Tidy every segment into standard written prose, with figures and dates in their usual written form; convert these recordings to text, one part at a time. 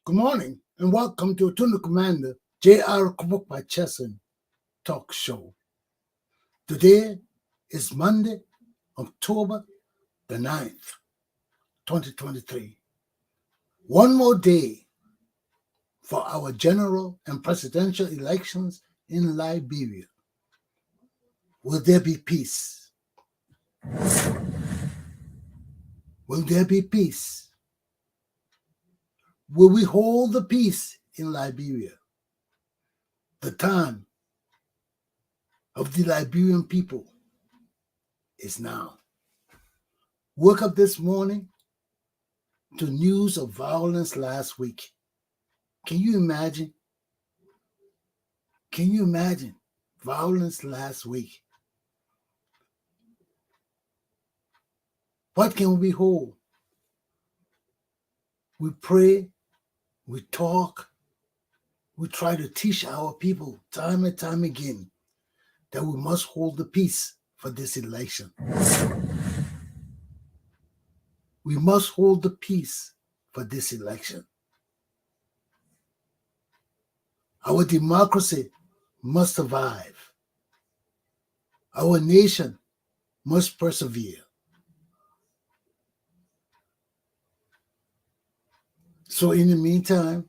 Good morning and welcome to Arttorney Commander Glapohkpa Chesson talk show. Today is Monday, October the 9th, 2023. One more day for our general and presidential elections in Liberia. Will there be peace? Will there be peace? Will we hold the peace in Liberia? The time of the Liberian people is now. Woke up this morning to news of violence last week. Can you imagine? Can you imagine violence last week? What can we hold? We pray, we talk, we try to teach our people time and time again that we must hold the peace for this election. We must hold the peace for this election. Our democracy must survive. Our nation must persevere. So in the meantime,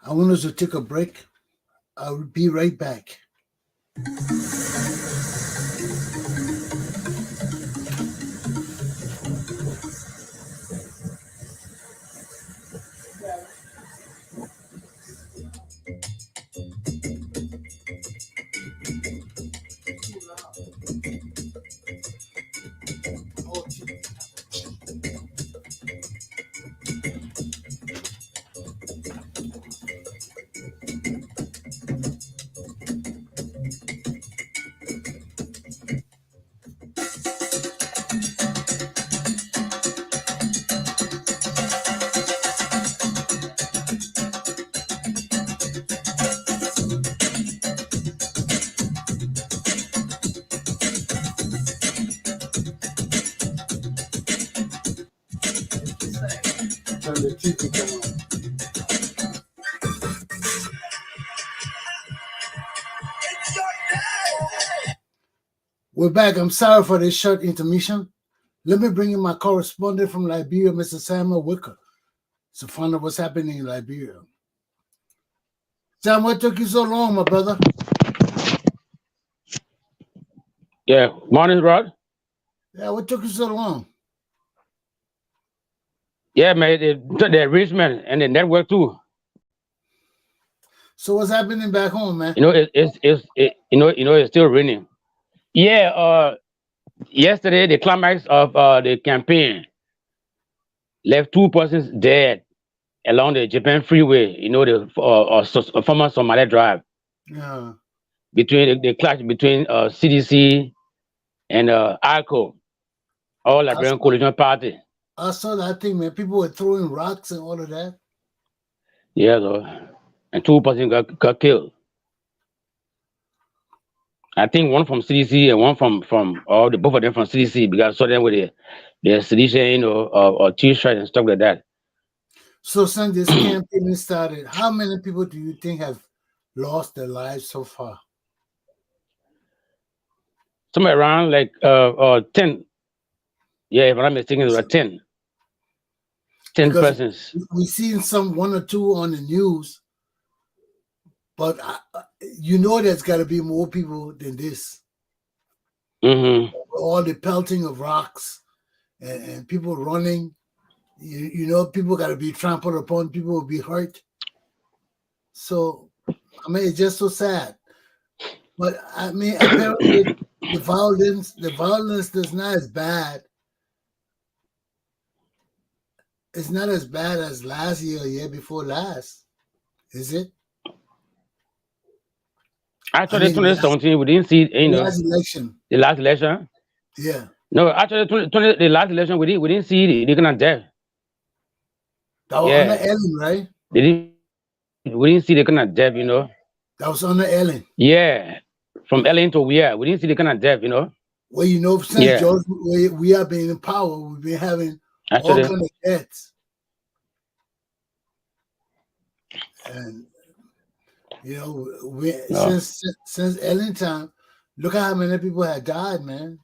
I want us to take a break. I'll be right back. Turn the TV down. We're back. I'm sorry for this short intermission. Let me bring in my correspondent from Liberia, Mr. Samuel Wicker, to find out what's happening in Liberia. Sam, what took you so long, my brother? Yeah, morning, Rod. Yeah, what took you so long? Yeah, man, the arrangement and the network too. So what's happening back home, man? It's still raining. Yeah, yesterday the climax of the campaign left two persons dead along the Japan freeway. The former Somalia Drive Yeah. between the clash between CDC and ALCO, All Liberian Coalition Party. I saw that thing, man. People were throwing rocks and all of that. Yeah, though. And two persons got killed. I think one from CDC and one from both of them from CDC, because I saw them with their sedition or T-shirt and stuff like that. So since this campaign started, how many people do you think have lost their lives so far? Somewhere around like 10. Yeah, if I'm not mistaken, it was 10. 10 Because persons. we've seen some one or two on the news, but you know there's got to be more people than this. Mm-hmm. All the pelting of rocks and people running, you know, people got to be trampled upon, people will be hurt. So, I mean, it's just so sad. But, I mean, apparently the violence is not as bad. It's not as bad as last year or year before last, is it? Actually, 2017, we didn't see, last election. The last election. Yeah. No, actually, the last election, we didn't see the kind of death. That was under Ellen, right? We didn't see the kind of death, That was under Ellen. Yeah. From Ellen to we didn't see the kind of death, Well, since George, we have been in power, we've been having all kind of deaths. And you know, we No. since Ellen time, look at how many people had died, man.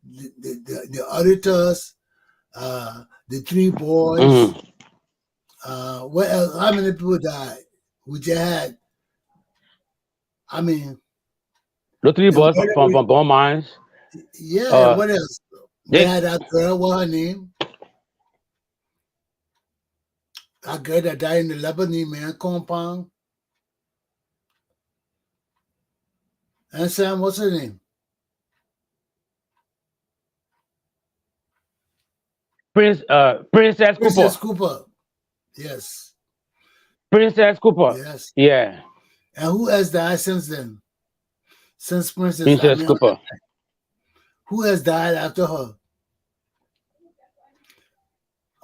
The auditors, the three boys. Mm-hmm. What else? How many people died? We just had. I mean, The three the boys murder. from Bon Mines. Yeah, and Uh, what else? They they had that girl. What her name? That girl that died in the Lebanese man compound. And Sam, what's her name? Princess Princess Cooper. Cooper. Yes, Princess Cooper. yes. Yeah. And who has died since then? Since Princess, I Princess mean, Cooper. who has died after her?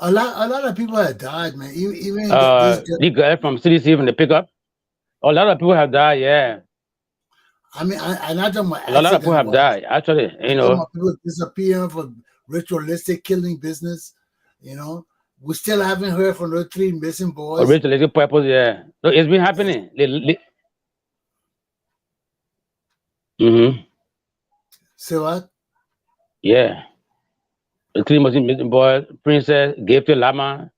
A lot of people have died, man. Even this girl. The girl from CDC from the pickup. A lot of people have died. Yeah. I mean, I'm not talking about A lot of people accident have wise. died. Actually, I'm talking about people disappearing for ritualistic killing business. You know, we still haven't heard from those three missing boys. original purpose. Yeah. So it's been happening. Mm-hmm. So what? Yeah. The three most missing boys, Princess, gave to Lama,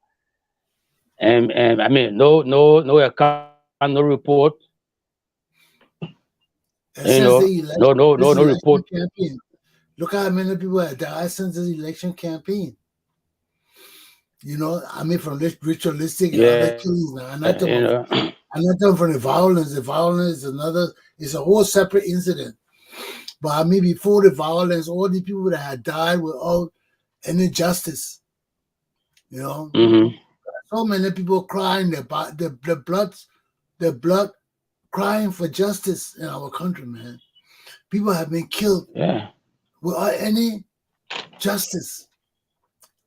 and I mean, no account, no report. And since the election, No this report. election campaign, look how many people have died since this election campaign. You know, I mean, from this ritualistic and other Yeah. killings. Now, I'm not talking from the violence. The violence is it's a whole separate incident. But I mean, before the violence, all the people that had died without any justice. You know, Mm-hmm. so many people crying the blood crying for justice in our country, man. People have been killed Yeah. without any justice,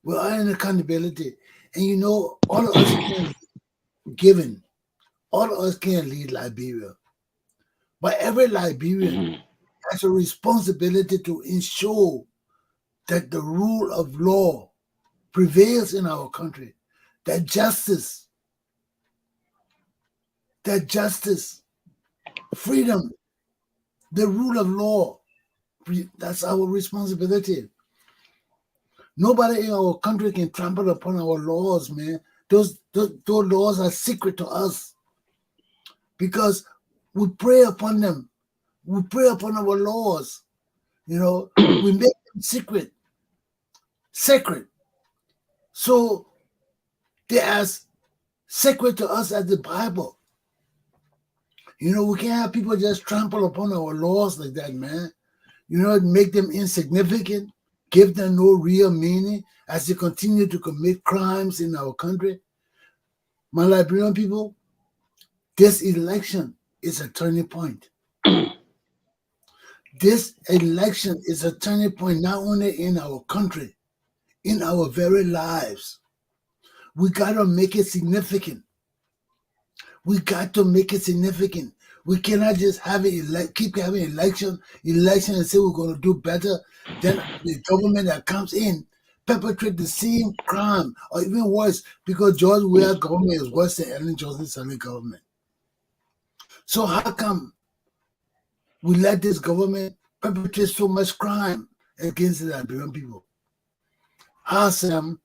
without any accountability. And you know, all of us can given, all of us can lead Liberia. But every Liberian Mm-hmm. has a responsibility to ensure that the rule of law prevails in our country, that justice, freedom, the rule of law, that's our responsibility. Nobody in our country can trample upon our laws, man. Those laws are secret to us because we pray upon them. We pray upon our laws. You know, we make them sacred. So they're as sacred to us as the Bible. You know, we can't have people just trample upon our laws like that, man. You know, make them insignificant, give them no real meaning as they continue to commit crimes in our country. My Liberian people, this election is a turning point. This election is a turning point not only in our country, in our very lives. We got to make it significant. We got to make it significant. We cannot just have it keep having election and say we're going to do better. Then the government that comes in perpetrate the same crime or even worse because George Weah government is worse than Ellen Johnson Sirleaf government. So how come we let this government perpetrate so much crime against the Liberian people? How, Sam?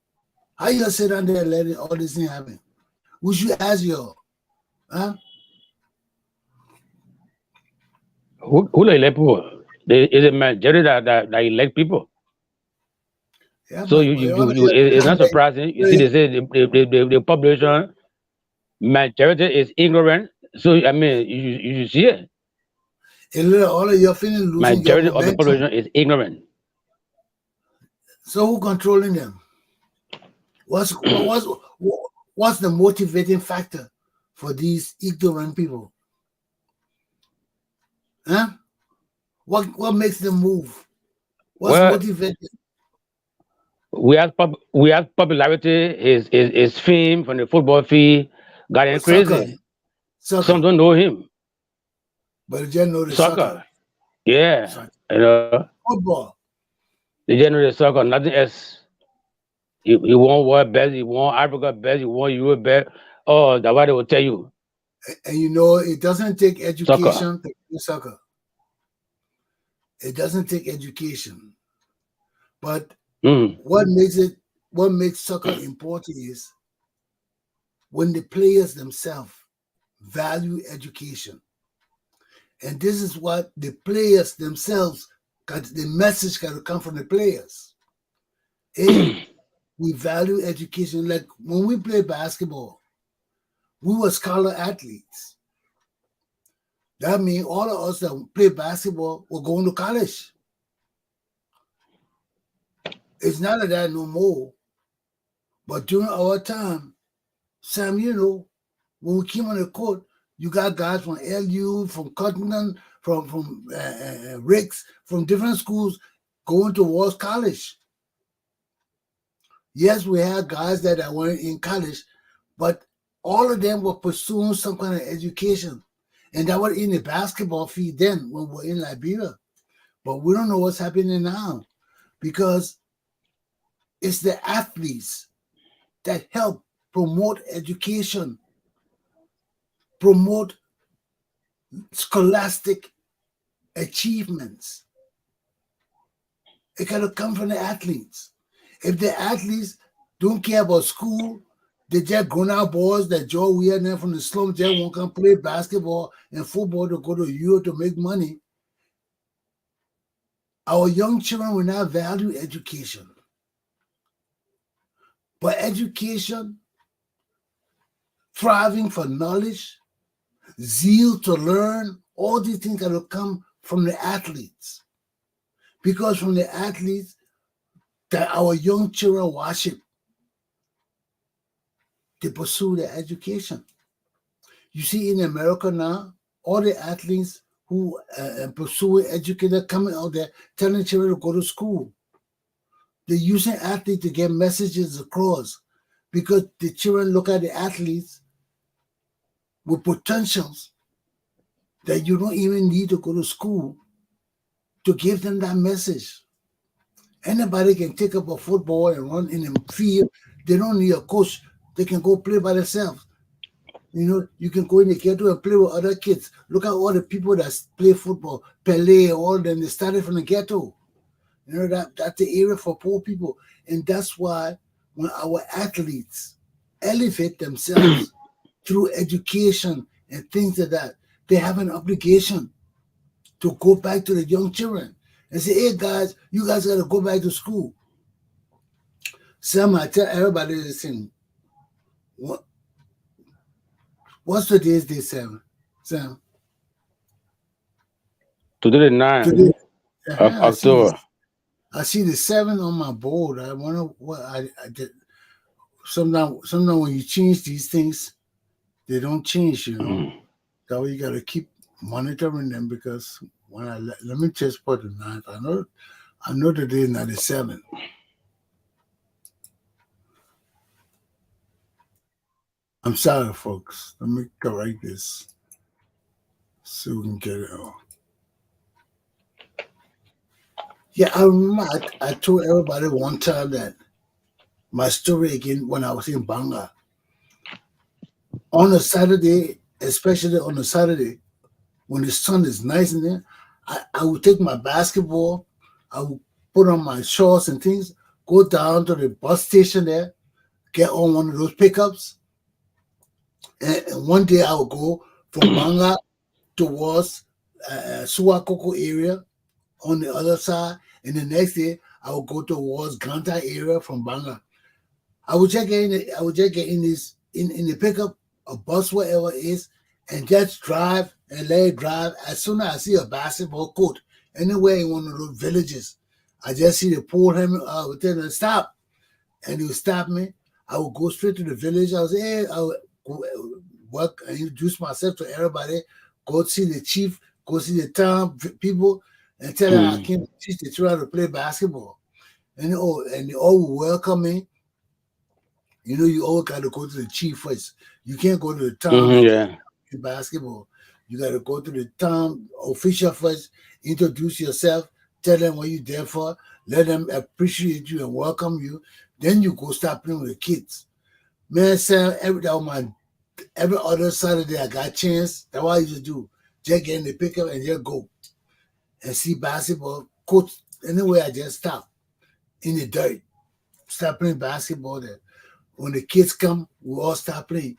How you sit down there and let all this thing happen? We should ask you, huh? Who elect people? There is a majority that elect people. Yeah, So all of you, it's not surprising. You see, they say the population majority is ignorant. So I mean, you should see it. all of you are feeling losing your Majority of the momentum. population is ignorant. So who controlling them? What's the motivating factor for these ignorant people? Huh? What makes them move? What's Well, motivating? we have popularity. His fame from the football field got him Soccer, crazy. Some soccer. don't know him. But you just know the soccer. Soccer, yeah, Soccer. you know, Football. they just know the soccer, nothing else. He won world best. He won Africa best. He won Europe best. Oh, that's what they will tell you. And you know, it doesn't take Soccer. education to play soccer. It doesn't take education. But Mm. what makes soccer important is when the players themselves value education. And this is what the players themselves got, the message got to come from the players. Hey, we value education. Like when we play basketball, we were scholar athletes. That means all of us that play basketball were going to college. It's not like that no more. But during our time, Sam, you know, when we came on the court, you got guys from LU, from Cotton, from Ricks, from different schools going towards college. Yes, we had guys that weren't in college, but all of them were pursuing some kind of education. And that was in the basketball field then when we were in Liberia. But we don't know what's happening now because it's the athletes that help promote education, promote scholastic achievements. It got to come from the athletes. If the athletes don't care about school, they just grown out boys that Joe Weir and from the slum just won't come play basketball and football to go to Europe to make money. Our young children will not value education. But education, thriving for knowledge, zeal to learn, all these things got to come from the athletes. Because from the athletes that our young children worship, they pursue their education. You see in America now, all the athletes who pursue education coming out there telling children to go to school. They're using athletes to get messages across because the children look at the athletes with potentials that you don't even need to go to school to give them that message. Anybody can take up a football and run in the field. They don't need a coach. They can go play by themselves. You know, you can go in the ghetto and play with other kids. Look at all the people that play football, Pele, all of them, they started from the ghetto. You know, that's the area for poor people. And that's why when our athletes elevate themselves through education and things like that, they have an obligation to go back to the young children and say, hey guys, you guys got to go back to school. Sam, I tell everybody this thing. What's today's day, Sam? Today the 9th Today, of October. I see the 7 on my board. I wonder what I did. Sometimes when you change these things, they don't change, you know. That way you got to keep monitoring them because when let me just put the 9th. I know today is not the 7th. I'm sorry, folks. Let me correct this so we can get it on. Yeah, I remember I told everybody one time that my story again when I was in Banga. On a Saturday, especially on a Saturday, when the sun is nice in there, I would take my basketball, I would put on my shorts and things, go down to the bus station there, get on one of those pickups, and one day I would go from Banga towards Suakoko area on the other side, and the next day I would go towards Ganta area from Banga. I would just get in the pickup, a bus, whatever it is, and just drive and let it drive. As soon as I see a basketball court anywhere in one of those villages, I just see the pull him. I would tell them stop, and he would stop me. I would go straight to the village. I would say, hey, I would go work and introduce myself to everybody. Go see the chief. Go see the town people, and tell them I came to teach the children to play basketball. And they all would welcome me. You know, you always got to go to the chief first. You can't go to the town in basketball. You got to go to the town official first, introduce yourself, tell them what you're there for, let them appreciate you and welcome you. Then you go start playing with the kids. Man, Sam, that was my every other Saturday I got a chance. That's what I used to do. Just get in the pickup and just go and see basketball. Coach, anyway, I just stop in the dirt. Start playing basketball there. When the kids come, we all start playing.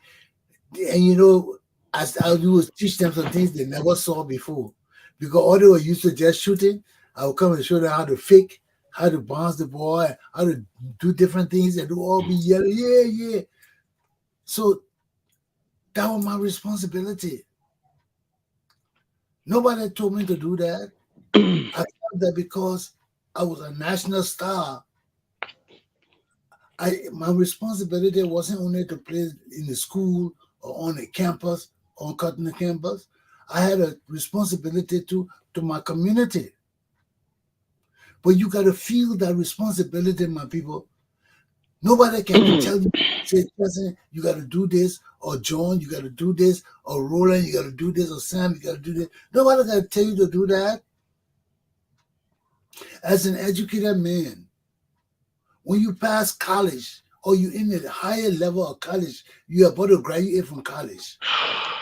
And you know, as I do is teach them some things they never saw before. Because all they were used to just shooting, I would come and show them how to fake, how to bounce the ball, how to do different things, and they'll all be yelling, yeah, yeah. So that was my responsibility. Nobody told me to do that. I felt that because I was a national star, my responsibility wasn't only to play in the school or on the campus, on Cotton campus. I had a responsibility to my community. But you got to feel that responsibility, my people. Nobody can tell you, say, President, you got to do this, or John, you got to do this, or Roland, you got to do this, or Sam, you got to do this. Nobody got to tell you to do that. As an educated man, when you pass college or you in the higher level of college, you're about to graduate from college.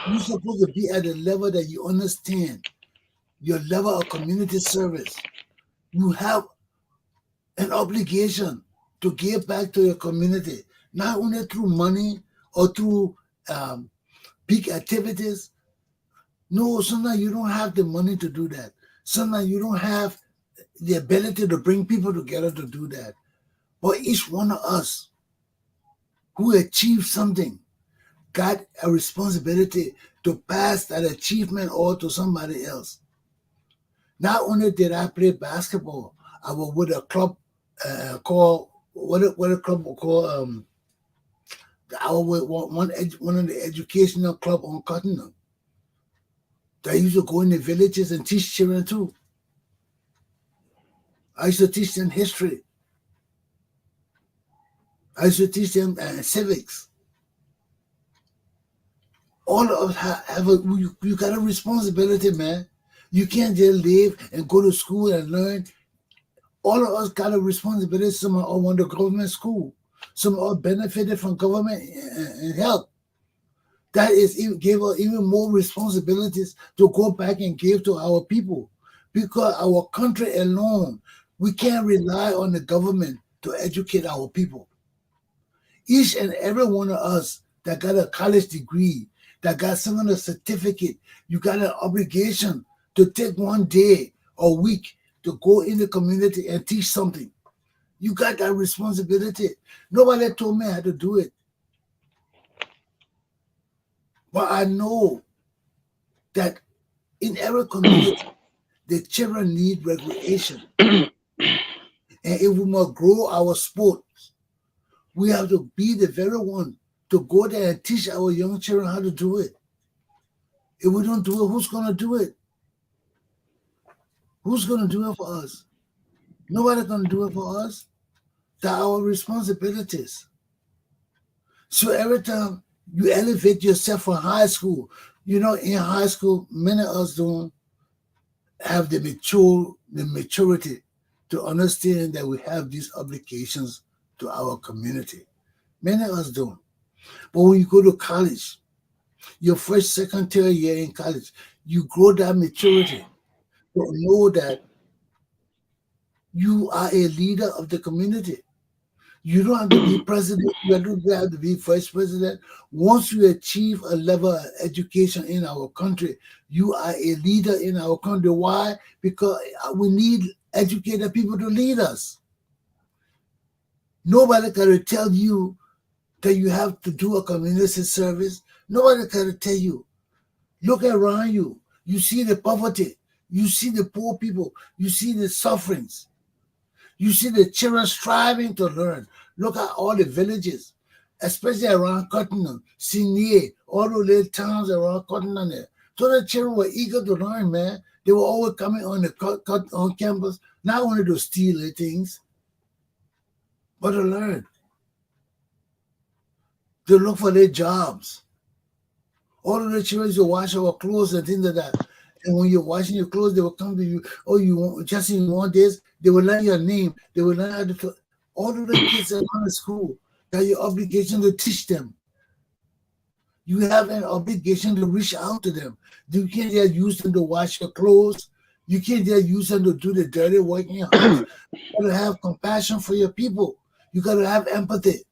You're supposed to be at a level that you understand your level of community service. You have an obligation to give back to your community, not only through money or through big activities. No, sometimes you don't have the money to do that. Sometimes you don't have the ability to bring people together to do that. But each one of us who achieved something got a responsibility to pass that achievement on to somebody else. Not only did I play basketball, I was with a club called what a club called I was with one of the educational club on Cotton. I used to go in the villages and teach children too. I used to teach them history. I used to teach them civics. All of us have you got a responsibility, man. You can't just live and go to school and learn. All of us got a responsibility. Some are on the government school. Some are benefited from government and help. That gave us even more responsibilities to go back and give to our people. Because our country alone, we can't rely on the government to educate our people. Each and every one of us that got a college degree, that got some kind of certificate, you got an obligation to take one day or week to go in the community and teach something. You got that responsibility. Nobody told me how to do it. But I know that in every community, the children need recreation. And if we must grow our sports, we have to be the very one to go there and teach our young children how to do it. If we don't do it, who's going to do it? Who's going to do it for us? Nobody's going to do it for us. They're our responsibilities. So every time you elevate yourself from high school, you know, in high school, many of us don't have the maturity to understand that we have these obligations to our community. Many of us don't. But when you go to college, your first, second, third year in college, you grow that maturity to know that you are a leader of the community. You don't have to be president. You don't have to be vice president. Once you achieve a level of education in our country, you are a leader in our country. Why? Because we need educated people to lead us. Nobody can tell you that you have to do a community service. Nobody can tell you. Look around you. You see the poverty. You see the poor people. You see the sufferings. You see the children striving to learn. Look at all the villages, especially around Cotton, Signé, all those little towns around Cotton there. So the children were eager to learn, man. They were always coming on on campus, not only to steal the things, but to learn, to look for their jobs. All of the children used to wash our clothes and things like that. And when you're washing your clothes, they will come to you. Oh, you want this? They will learn your name. They will learn how to. All of the kids around the school, that your obligation to teach them. You have an obligation to reach out to them. You can't just use them to wash your clothes. You can't just use them to do the dirty work in your house. You gotta have compassion for your people. You gotta have empathy.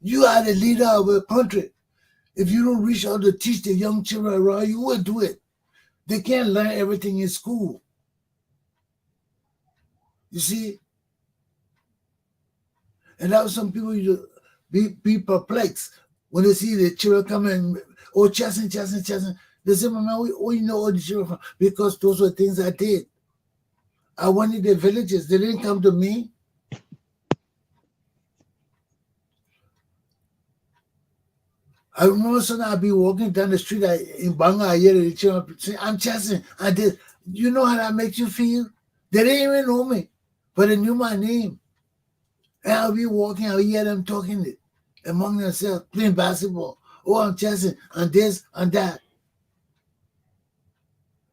You are the leader of a country. If you don't reach out to teach the young children around, you will do it. They can't learn everything in school. You see? And now some people you be perplexed when they see the children come in, oh, Chesson. They say, Mama, we know all the children from, because those were things I did. I went in the villages. They didn't come to me. I remember sometimes I'd be walking down the street in Banga, I hear the children say, I'm Chesson. I did. You know how that makes you feel? They didn't even know me, but they knew my name. And I'll be walking, I'll hear them talking among themselves, playing basketball. Oh, I'm Chesson, and this and that.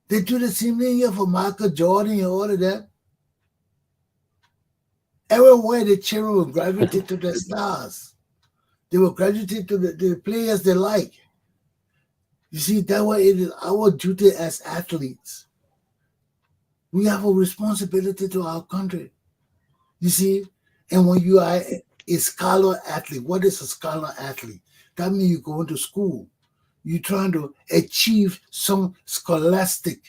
They do the same thing here for Michael Jordan and all of that. Everywhere the children will gravitate to the stars. They will gravitate to the players they like. You see, that way it is our duty as athletes. We have a responsibility to our country. You see, and when you are a scholar athlete, what is a scholar athlete? That means you go into school. You're trying to achieve some scholastic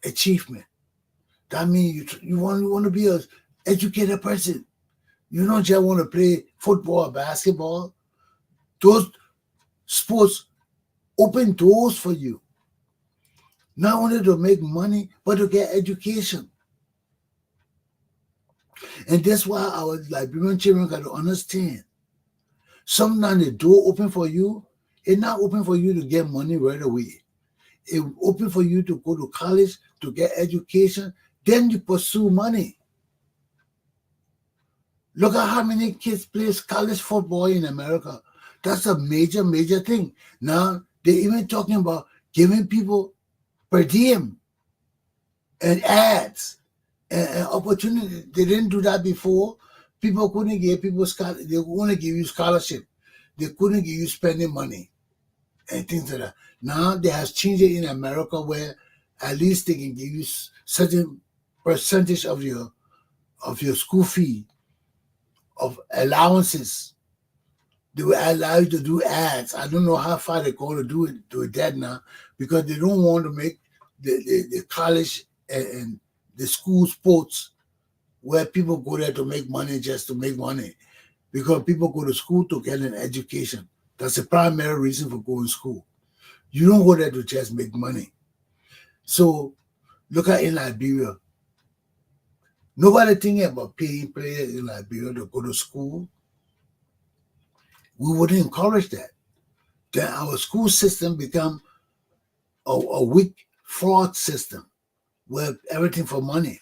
achievement. That means you want to be an educated person. You don't just want to play football or basketball. Those sports open doors for you. Not only to make money, but to get education. And that's why our Liberian children got to understand. Sometimes the door open for you, it's not open for you to get money right away. It's open for you to go to college, to get education, then you pursue money. Look at how many kids play college football in America. That's a major, major thing. Now, they're even talking about giving people per diem and ads and opportunity. They didn't do that before. People couldn't give people scholarship. They want to give you scholarship. They couldn't give you spending money and things like that. Now they have changed it in America where at least they can give you certain percentage of your school fee, of allowances. They will allow you to do ads. I don't know how far they're going to do it that now, because they don't want to make the college and the school sports where people go there to make money just to make money, because people go to school to get an education. That's the primary reason for going to school. You don't go there to just make money. So look at in Liberia. Nobody thinking about paying players in Liberia to go to school. We wouldn't encourage that. Then our school system become a weak fraud system where everything for money.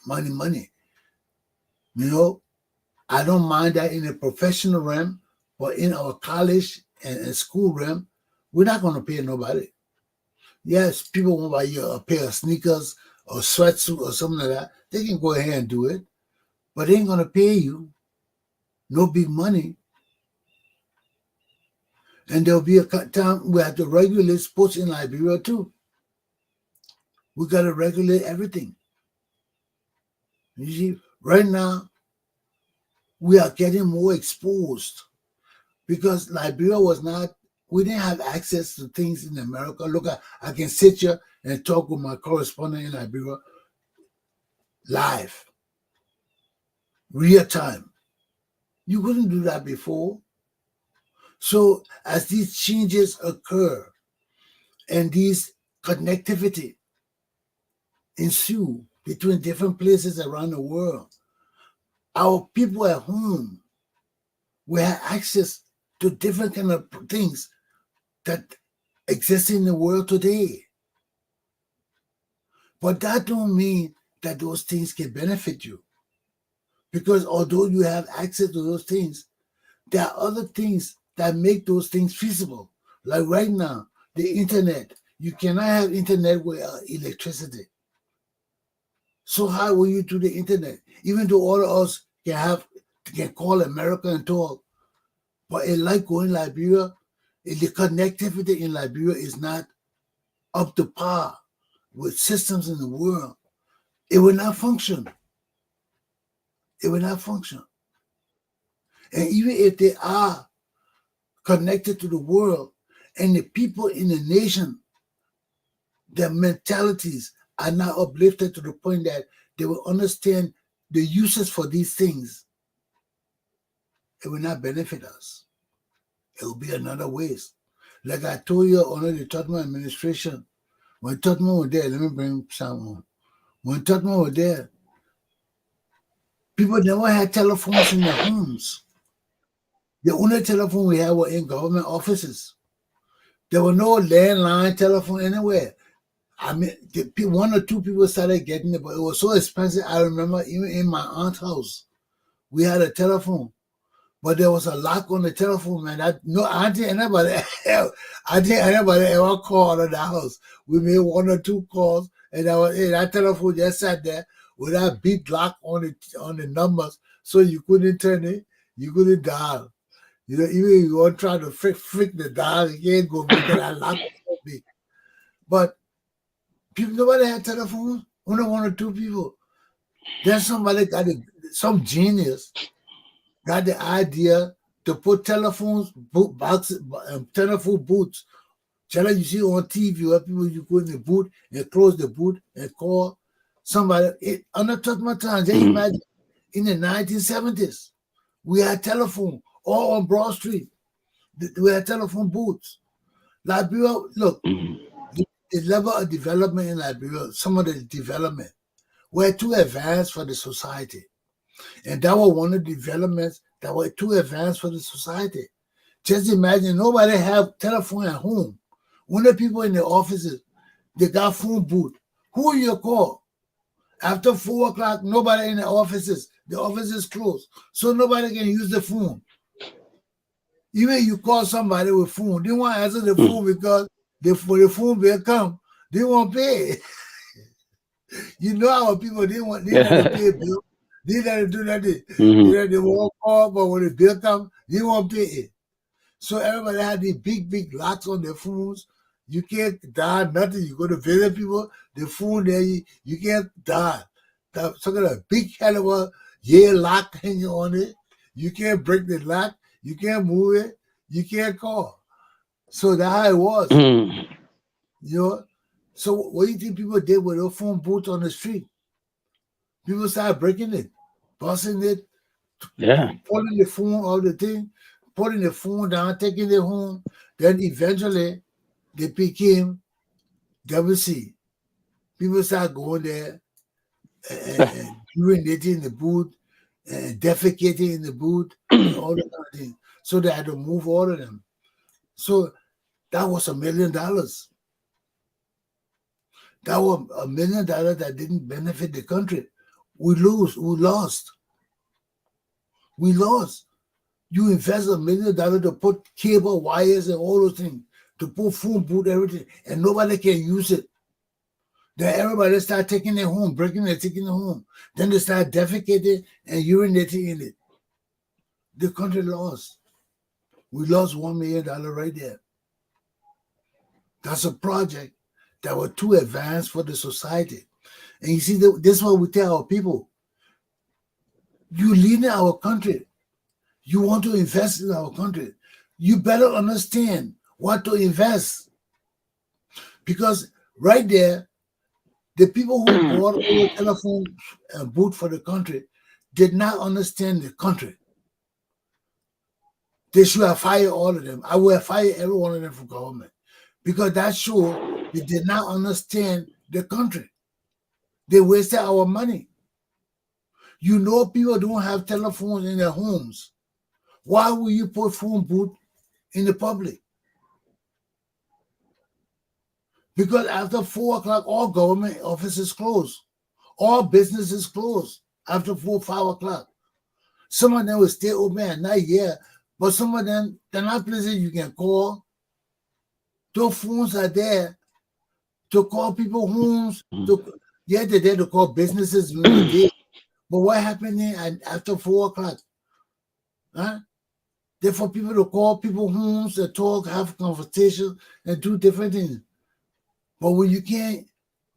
You know, I don't mind that in a professional realm, but in our college and school realm, we're not going to pay nobody. Yes, people want to buy you a pair of sneakers or sweatsuit or something like that. They can go ahead and do it, but they ain't going to pay you no big money. And there'll be a time we have to regulate sports in Liberia too. We got to regulate everything. You see, right now, we are getting more exposed because Liberia we didn't have access to things in America. Look, I can sit here and talk with my correspondent in Liberia live, real time. You couldn't do that before. So as these changes occur and these connectivity ensue between different places around the world, our people at home will have access to different kind of things that exist in the world today. But that don't mean that those things can benefit you. Because although you have access to those things, there are other things that make those things feasible. Like right now, the internet. You cannot have internet without electricity. So how will you do the internet? Even though all of us can call America and talk, But it like going Liberia, the connectivity in Liberia is not up to par with systems in the world. It will not function. It will not function. And even if they are connected to the world and the people in the nation, their mentalities are not uplifted to the point that they will understand the uses for these things, it will not benefit us. It will be another waste. Like I told you under the Tottenham administration, when Tottenham was there, let me bring someone. When Tottenham was there, people never had telephones in their homes. The only telephone we had were in government offices. There were no landline telephone anywhere. I mean, one or two people started getting it, but it was so expensive. I remember even in my aunt's house, we had a telephone, but there was a lock on the telephone, man. I didn't anybody ever call out of the house. We made one or two calls, and that telephone just sat there with that big lock on the numbers, so you couldn't turn it, you couldn't dial. You know, even if you want to try to freak the dial, you can't go because that lock was so big. But nobody had telephones, only one or two people. Then somebody some genius got the idea to put telephones, boxes, telephone booths. Just like you see on TV where people you go in the booth and close the booth and call somebody. Under Tottenham time, just imagine in the 1970s, we had telephone all on Broad Street. We had telephone booths. Liberia, look, the level of development in Liberia, some of the development, were too advanced for the society. And that was one of the developments that were too advanced for the society. Just imagine nobody have telephone at home. When the people in the offices, they got phone booth. Who you call? After 4 o'clock, nobody in the offices. The offices closed. So nobody can use the phone. Even you call somebody with phone, they won't answer the phone because for the phone bill come, they won't pay. You know our people, they not to pay bill. They not to do nothing. They won't call, but when the bill come, they won't pay it. So everybody had these big locks on their phones. You can't dial nothing. You go to visit people, the phone there, you can't dial. That's some kind of big hell of a lock hanging on it. You can't break the lock. You can't move it. You can't call. So that's how it was. You know? So what do you think people did with their phone booths on the street? People started breaking it, busting it, pulling the phone out of the thing, putting the phone down, taking it home. Then eventually they became WC. People started going there and urinating in the booth and defecating in the booth and all that kind of thing. So they had to move all of them. So that was $1 million. That was $1 million that didn't benefit the country. We lost. You invest $1 million to put cable wires and all those things, to put phone booth, everything, and nobody can use it. Then everybody start taking it home, breaking it, taking it home. Then they start defecating and urinating in it. The country lost. We lost $1 million right there. That's a project that was too advanced for the society. And you see, this is what we tell our people. You lead in our country. You want to invest in our country. You better understand what to invest. Because right there, the people who bought all the telephone booth for the country did not understand the country. They should have fired all of them. I would have fired every one of them from government. Because that showed they did not understand the country. They wasted our money. You know people don't have telephones in their homes. Why will you put phone booth in the public? Because after 4 o'clock, all government offices close. All businesses close after 4, 5 o'clock. Some of them will stay open at night, but some of them, they're not places you can call. Those phones are there to call people homes. They're there to call businesses during the day. But what happened after 4 o'clock? Huh? They're for people to call people homes, to talk, have conversations, and do different things. But when you can't,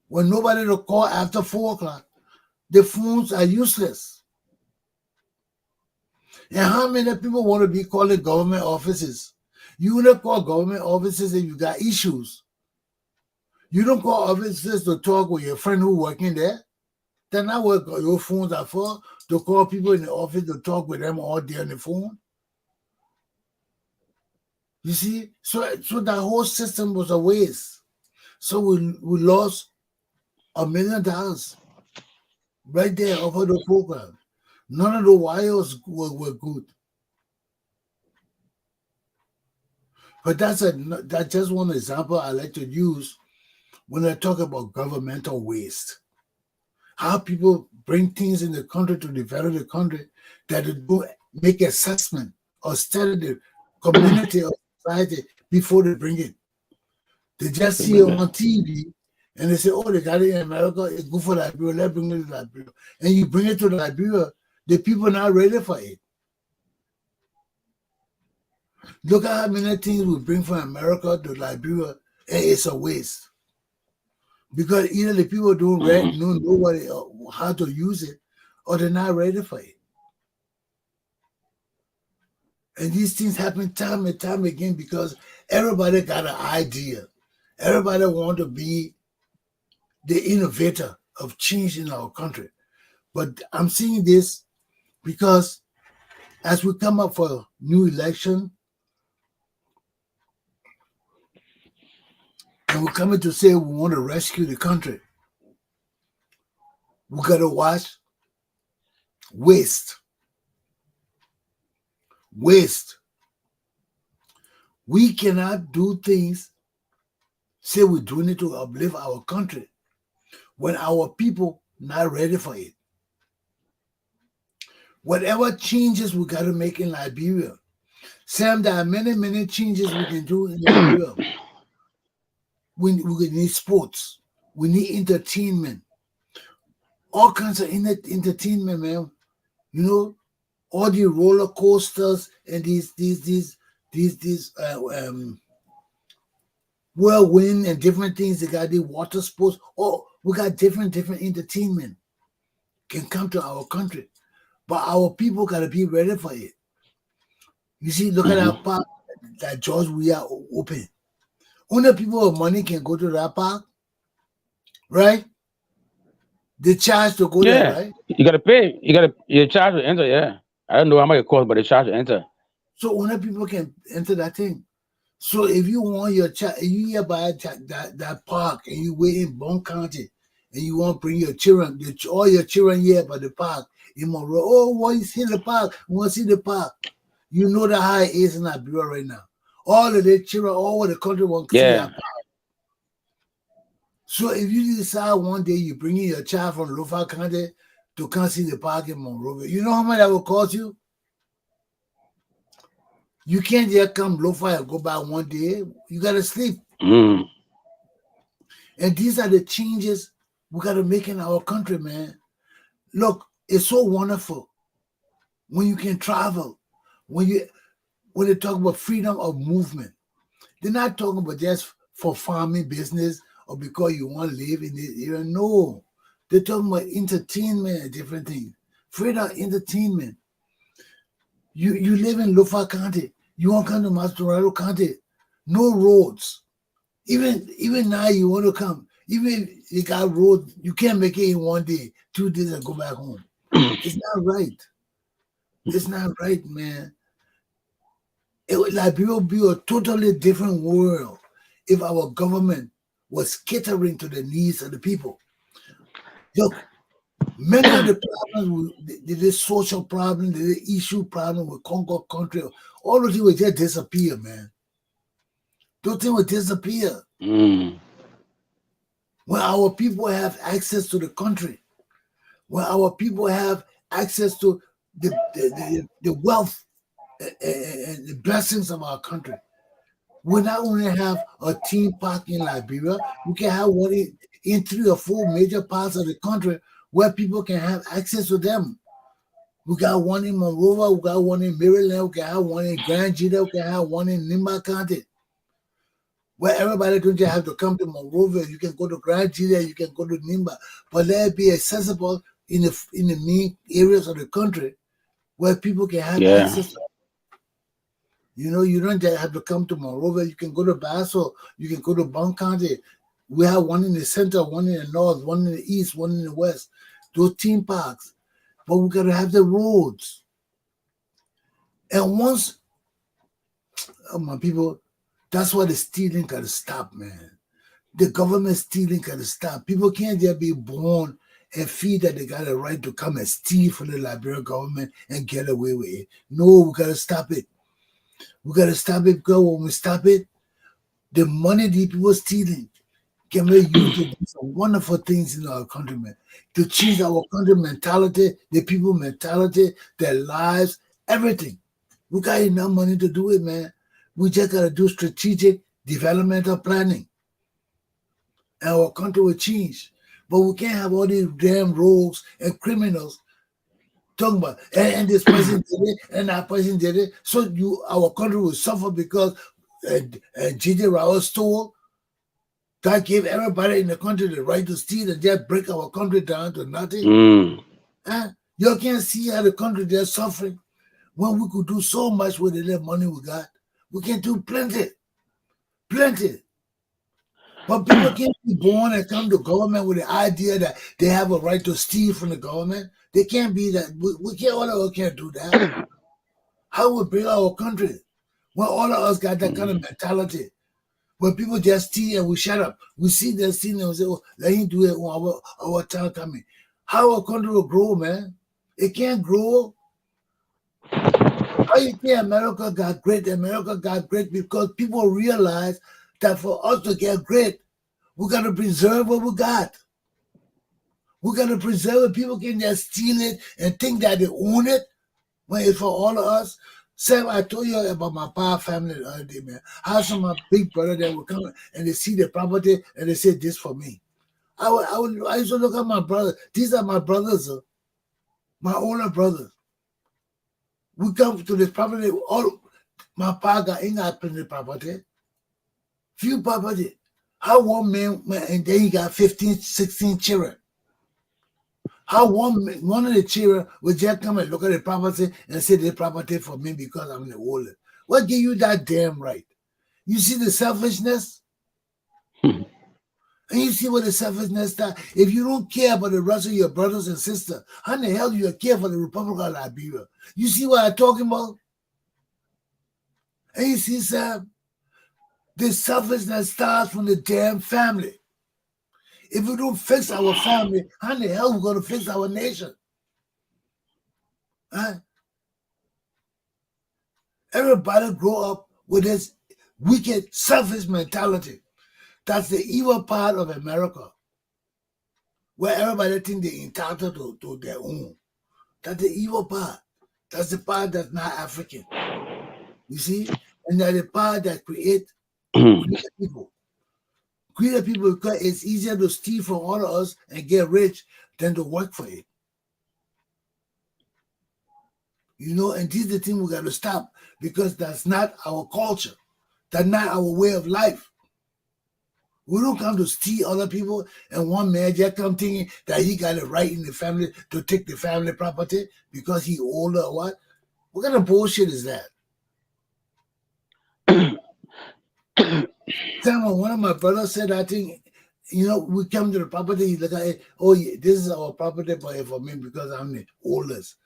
when nobody to call after 4 o'clock, the phones are useless. And how many people want to be calling government offices? You only call government offices if you got issues. You don't call offices to talk with your friend who working there. That's not what your phones are for, to call people in the office to talk with them all day on the phone. You see? So that whole system was a waste. So we lost $1 million right there off of the program. None of the wires were good. But that's just one example I like to use when I talk about governmental waste. How people bring things in the country to develop the country that they don't make assessment or study the community or society before they bring it. They just see it on TV and they say, oh, they got it in America, it's good for Liberia, let's bring it to Liberia. And you bring it to Liberia, the people are not ready for it. Look at how many things we bring from America to Liberia, and it's a waste. Because either the people don't know how to use it, or they're not ready for it. And these things happen time and time again because everybody got an idea. Everybody want to be the innovator of change in our country. But I'm seeing this because as we come up for a new election, and we're coming to say we want to rescue the country, we got to watch waste. Waste. We cannot do things, say we're doing it to uplift our country, when our people not ready for it. Whatever changes we got to make in Liberia, Sam, there are many, many changes we can do in Liberia. We need sports. We need entertainment. All kinds of entertainment, man. You know, all the roller coasters and these whirlwind and different things. They got the water sports. Oh, we got different entertainment can come to our country, but our people gotta be ready for it. You see, look at that park that George Weah open. Only people with money can go to that park, right? They charge to go there, right? You gotta pay. You charge to enter. Yeah, I don't know how much it costs, but they charge to enter. So only people can enter that thing. So if you want your child, you here by that park and you wait in Bon County and you want to bring your children, all your children here by the park in Monroe. Oh, want to see the park? Want to see the park? You know that how it is in Liberia right now. All of the children all over the country want to see that park. So if you decide one day you bring in your child from Lofa County to come see the park in Monrovia, you know how much that will cost you? You can't just come Lofa and go back one day. You got to sleep. And these are the changes we got to make in our country, man. Look, it's so wonderful when you can travel, when they talk about freedom of movement. They're not talking about just for farming business or because you want to live in this area. No, they're talking about entertainment and different things. Freedom of entertainment. You live in Lofa County. You want to come to Mastorado County. No roads. Even now you want to come. Even if you got roads, you can't make it in one day, 2 days and go back home. It's not right. It's not right, man. Liberia would be a totally different world if our government was catering to the needs of the people. Look, many of the problems, the social problem, the issue problem with Congo country, all of it will just disappear, man. Those things will disappear. When our people have access to the country, when our people have access to the wealth and the blessings of our country, we not only have a theme park in Liberia, we can have one in 3 or 4 major parts of the country where people can have access to them. We got one in Monrovia, we got one in Maryland, we can have one in Grand Gita, we can have one in Nimba County. Where everybody don't just have to come to Monrovia. You can go to Grand Gita, you can go to Nimba, but let it be accessible in the main areas of the country where people can have access. You know, you don't just have to come to Monrovia. You can go to Basso, you can go to Bunk County. We have one in the center, one in the north, one in the east, one in the west. Those theme parks. But we got to have the roads. And once, my people, that's why the stealing got to stop, man. The government stealing got to stop. People can't just be born and feel that they got a right to come and steal from the Liberian government and get away with it. No, we got to stop it. We got to stop it, because when we stop it, the money these people stealing can be used to do some wonderful things in our country, man. To change our country mentality, the people mentality, their lives, everything. We got enough money to do it, man. We just got to do strategic developmental planning. And our country will change. But we can't have all these damn rogues and criminals talking about, and this person did it, and that person did it. So our country will suffer because J.J. Rowell stole. God gave everybody in the country the right to steal and just break our country down to nothing. You can't see how the country is suffering when we could do so much with the little money we got. We can do plenty. But people can't be born and come to government with the idea that they have a right to steal from the government. They can't be that. We can't, all of us can't do that. How we bring our country when all of us got that kind of mentality? When people just steal and we shut up, we see them stealing and we say, "Oh, let him do it when our time coming." How our country will grow, man? It can't grow. How you think America got great? America got great because people realize that for us to get great, we got to preserve what we got. We got to preserve it. People can just steal it and think that they own it when it's for all of us. Sam, I told you about my power family the other day, man. How some of my big brother that would come and they see the property and they say, "This for me." I used to look at my brother. These are my brothers, my older brothers. We come to this property. All my pa ain't got plenty of property. Few property. How one man, and then he got 15, 16 children. How one of the children would just come and look at the property and say the property for me because I'm the oldest. What give you that damn right? You see the selfishness? And you see what the selfishness that if you don't care about the rest of your brothers and sisters, how in the hell do you care for the Republic of Liberia? You see what I'm talking about? And you see, Sam, the selfishness starts from the damn family. If we don't fix our family, how in the hell are we going to fix our nation? Huh? Everybody grow up with this wicked, selfish mentality. That's the evil part of America, where everybody think they're entitled to their own. That's the evil part. That's the part that's not African. You see? And that's the part that create people. Greater people, because it's easier to steal from all of us and get rich than to work for it. You know, and this is the thing we got to stop, because that's not our culture. That's not our way of life. We don't come to steal other people, and one man just come thinking that he got a right in the family to take the family property because he older or what. What kind of bullshit is that? One of my brothers said, I think, you know, we come to the property, he look at it, "Oh, yeah, this is our property for me because I'm the oldest,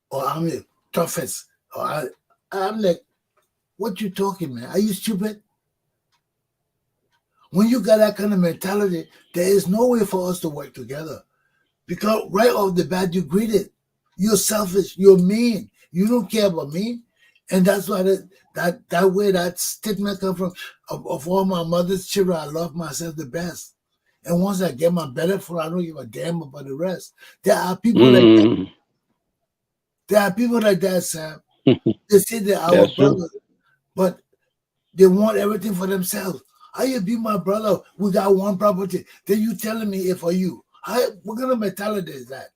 or I'm the toughest." Or I'm like, what you talking, man? Are you stupid? When you got that kind of mentality, there is no way for us to work together. Because right off the bat, you greeted. You're selfish. You're mean. You don't care about me. And that's why that way that statement comes from. Of all my mother's children, I love myself the best. And once I get my better food, I don't give a damn about the rest. There are people like that. There are people like that, Sam. They say they're our brothers, but they want everything for themselves. How you be my brother? We got one property. Then you telling me it's for you. What kind of mentality is that?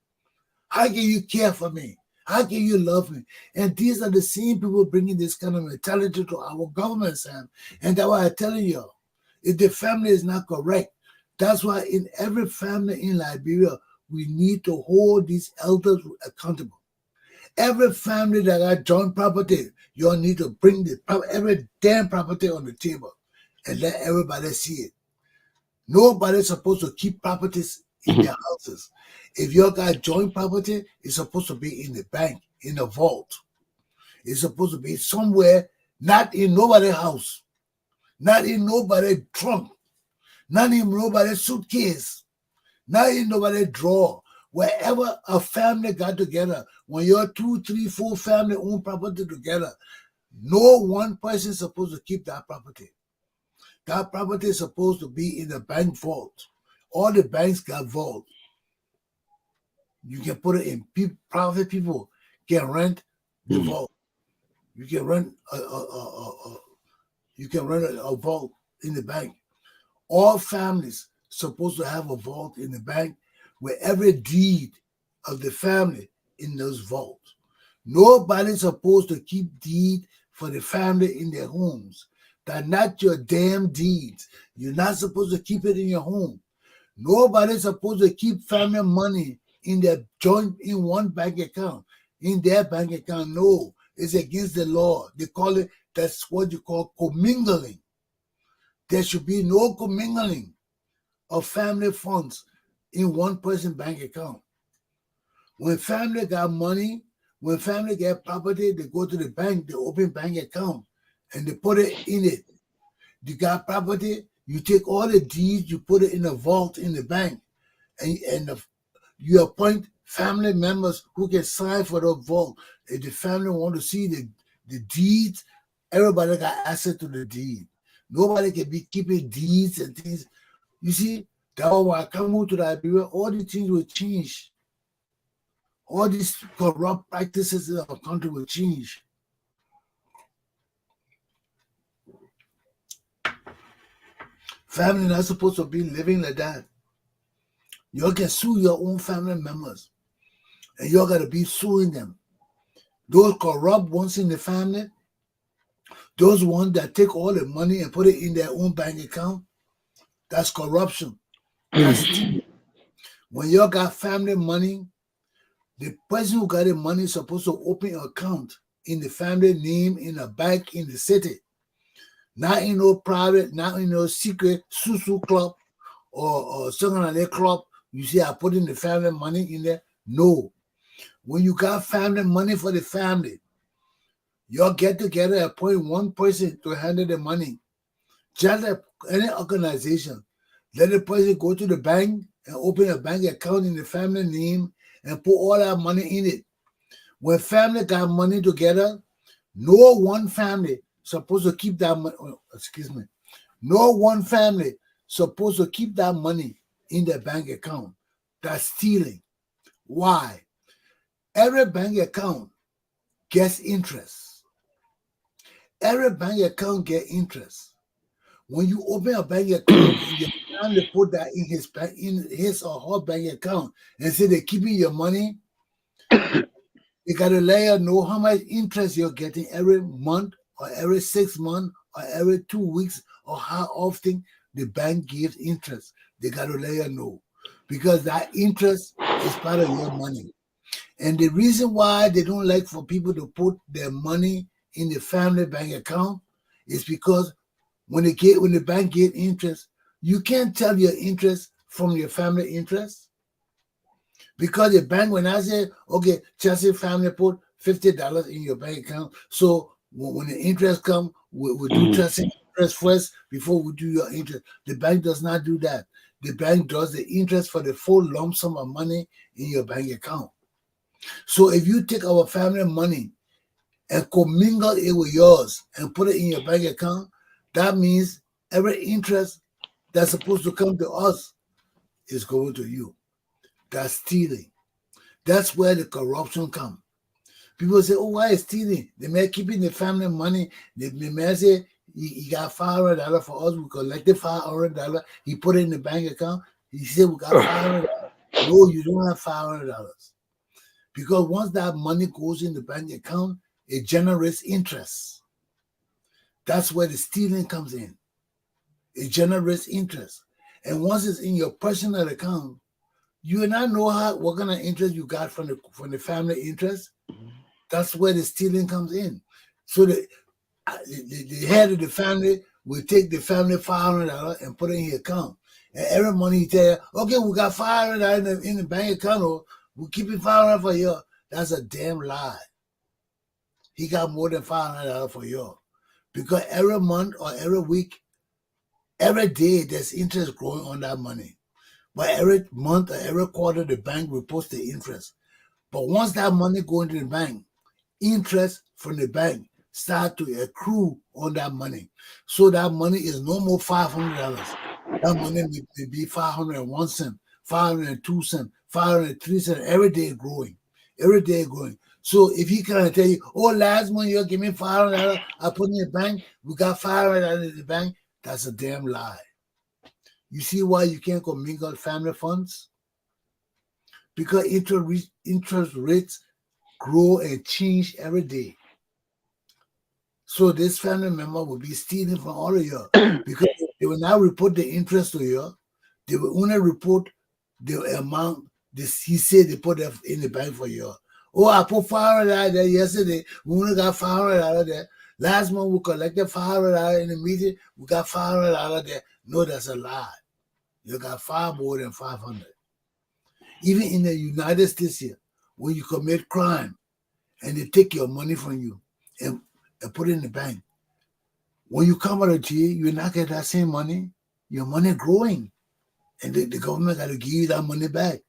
How can you care for me? How can you love me? And these are the same people bringing this kind of mentality to our government, Sam. And that's why I'm telling you, if the family is not correct, that's why in every family in Liberia, we need to hold these elders accountable. Every family that got joint property, you all need to bring every damn property on the table and let everybody see it. Nobody's supposed to keep properties in their houses. If you got joint property, it's supposed to be in the bank, in the vault. It's supposed to be somewhere, not in nobody's house, not in nobody's trunk, not in nobody's suitcase, not in nobody's drawer. Wherever a family got together, when you're 2, 3, 4 family own property together, no one person is supposed to keep that property. That property is supposed to be in the bank vault. All the banks got vault. You can put it in private people can rent the vault. You can rent a vault in the bank. All families supposed to have a vault in the bank where every deed of the family in those vaults. Nobody's supposed to keep deed for the family in their homes. That's not your damn deeds. You're not supposed to keep it in your home. Nobody's supposed to keep family money in their joint in one bank account, in their bank account. No, it's against the law. They call it, that's what you call commingling. There should be no commingling of family funds in one person bank account. When family got money, when family get property, they go to the bank, they open bank account, and they put it in it. You got property, you take all the deeds, you put it in a vault in the bank, and you appoint family members who can sign for the vault. If the family want to see the deeds, everybody got access to the deed. Nobody can be keeping deeds and things. You see, that's why I come to Liberia, all these things will change. All these corrupt practices in our country will change. Family not supposed to be living like that. You can sue your own family members, and you got to be suing them. Those corrupt ones in the family, those ones that take all the money and put it in their own bank account, that's corruption. That's stealing. When you got family money, the person who got the money is supposed to open an account in the family name in a bank in the city. Not in no private, not in no secret susu club or something like that club. You see, I put in the family money in there. No. When you got family money for the family, you get together and appoint one person to handle the money. Just like any organization, let the person go to the bank and open a bank account in the family name and put all that money in it. When family got money together, no one family supposed to keep that money. No one family supposed to keep that money in their bank account. That's stealing. Why? Every bank account gets interest. Every bank account gets interest. When you open a bank account and your family put that in his or her bank account and say they're keeping your money, you gotta let you know how much interest you're getting every month or every 6 months or every 2 weeks or how often the bank gives interest. They gotta let you know because that interest is part of your money. And the reason why they don't like for people to put their money in the family bank account is because when the bank get interest, you can't tell your interest from your family interest. Because the bank, when I say, okay, Chelsea family put $50 in your bank account, so when the interest come, we'll do Chelsea interest first before we do your interest. The bank does not do that. The bank does the interest for the full lump sum of money in your bank account. So if you take our family money and commingle it with yours and put it in your bank account, that means every interest that's supposed to come to us is going to you. That's stealing. That's where the corruption comes. People say, oh, why is stealing? They may keeping the family money. They may say, he got $500 for us. We collected $500. He put it in the bank account. He said, we got $500. No, you don't have $500. Because once that money goes in the bank account, it generates interest. That's where the stealing comes in. It generates interest. And once it's in your personal account, you and I know what kind of interest you got from the family interest. That's where the stealing comes in. So the head of the family will take the family $500 and put it in his account. And every month he tell you, okay, we got $500 in the bank account, or we keep it $500 for you. That's a damn lie. He got more than $500 for you. Because every month or every week, every day, there's interest growing on that money. But every month or every quarter, the bank reports the interest. But once that money goes into the bank, interest from the bank start to accrue on that money. So that money is no more $500. That money may be 501 cents, 502 cents, 503 cents, every day growing. Every day growing. So if he kind of tell you, oh, last month you give me $500, I put in the bank, we got $500 in the bank, that's a damn lie. You see why you can't commingle family funds? Because interest rates grow and change every day. So this family member will be stealing from all of you because they will not report the interest to you. They will only report the amount he said they put in the bank for you. Oh, I put $500 there yesterday. We only got $500 there. Last month we collected $500 in the meeting. We got $500 there. No, that's a lie. You got far more than 500. Even in the United States here, when you commit crime and they take your money from you and put it in the bank, when you come out of jail, you're not getting that same money. Your money growing. And the government got to give you that money back.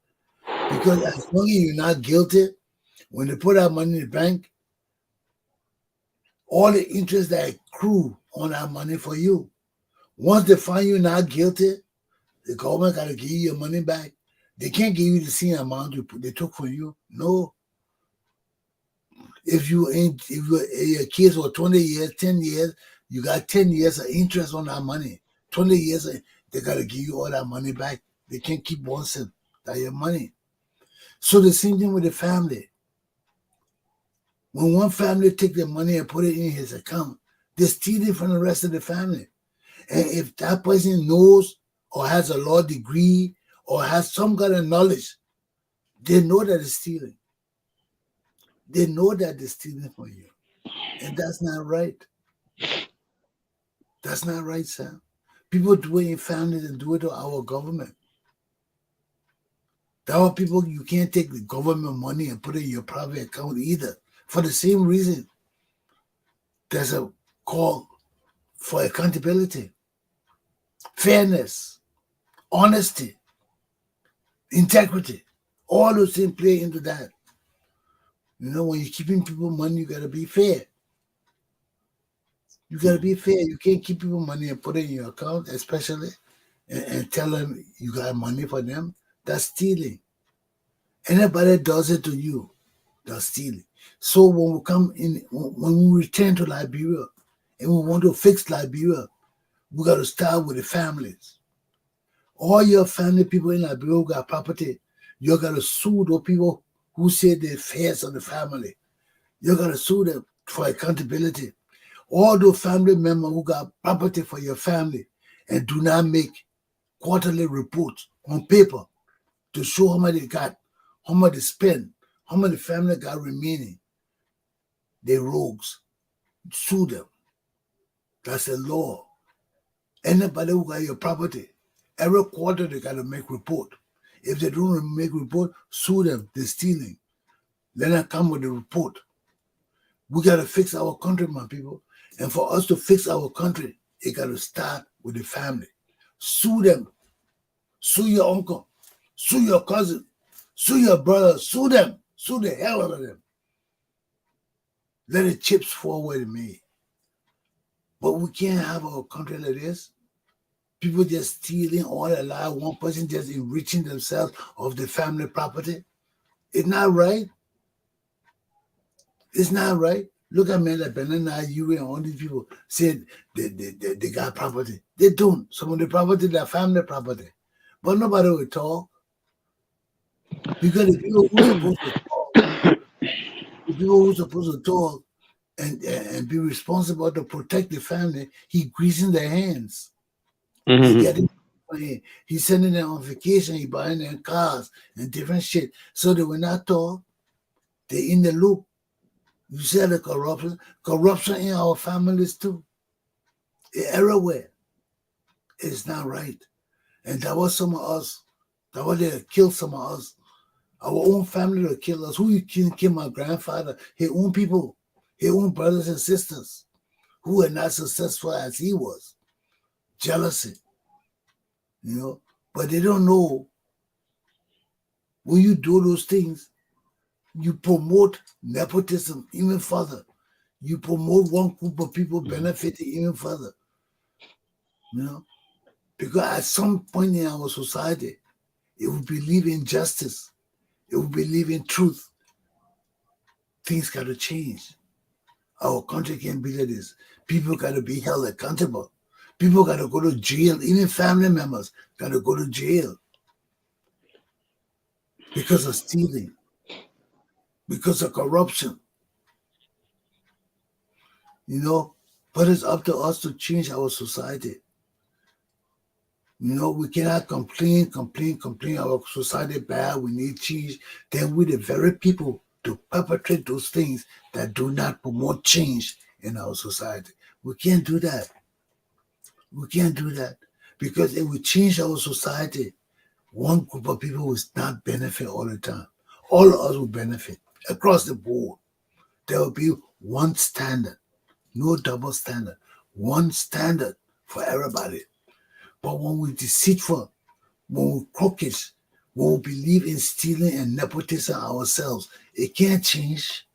Because as long as you're not guilty, when they put that money in the bank, all the interest that accrue on that money for you, once they find you not guilty, the government got to give you your money back. They can't give you the same amount they took from you. No. If your case was 20 years, 10 years, you got 10 years of interest on that money. 20 years, they got to give you all that money back. They can't keep 1 cent. That's your money. So the same thing with the family. When one family take the money and put it in his account, they steal it from the rest of the family. And if that person knows or has a law degree or has some kind of knowledge, they know that it's stealing. They know that they're stealing from you. And that's not right. That's not right, Sam. People do it in families and do it to our government. There are people, you can't take the government money and put it in your private account either. For the same reason, there's a call for accountability, fairness, honesty, integrity. All those things play into that. You know, when you're keeping people money, you got to be fair. You got to be fair. You can't keep people money and put it in your account, especially, and tell them you got money for them. That's stealing. Anybody that does it to you, that's stealing. So when we come in, when we return to Liberia and we want to fix Liberia, we got to start with the families. All your family people in Liberia who got property, you got to sue those people who say they're affairs of the family. You got to sue them for accountability. All those family members who got property for your family and do not make quarterly reports on paper to show how much they got, how much they spend, how much the family got remaining. They rogues. Sue them. That's the law. Anybody who got your property, every quarter they got to make report. If they don't make report, sue them. They're stealing. Let them come with the report. We got to fix our country, my people. And for us to fix our country, it got to start with the family. Sue them. Sue your uncle. Sue your cousin. Sue your brother. Sue them. Sue the hell out of them. Let the chips fall where they may. But we can't have our country like this. People just stealing all their life. One person just enriching themselves of the family property. It's not right. It's not right. Look at men like Banana, you and all these people said they got property. They don't. Some of the property, their family property. But nobody will talk. Because the people who are supposed to talk The people who are supposed to talk and be responsible to protect the family, he greasing their hands. He getting he's sending them on vacation, he buying them cars and different shit. So they will not talk. They in the loop. You see the corruption in our families too. Everywhere. It's not right. And that was some of us. That was they killed some of us. Our own family that killed us. Who killed my grandfather? His own people, his own brothers and sisters who were not successful as he was. Jealousy. But they don't know when you do those things, you promote nepotism even further. You promote one group of people benefiting even further. Because at some point in our society, it will believe in justice. It will believe in truth. Things got to change. Our country can't be like this. People got to be held accountable. People got to go to jail. Even family members got to go to jail because of stealing, because of corruption. But it's up to us to change our society. We cannot complain our society bad, we need change. Then we're the very people to perpetrate those things that do not promote change in our society. We can't do that. We can't do that. Because if we change our society, one group of people will not benefit all the time. All of us will benefit across the board. There will be one standard, no double standard, one standard for everybody. But when we're deceitful, when we're crooked, when we believe in stealing and nepotism ourselves, it can't change.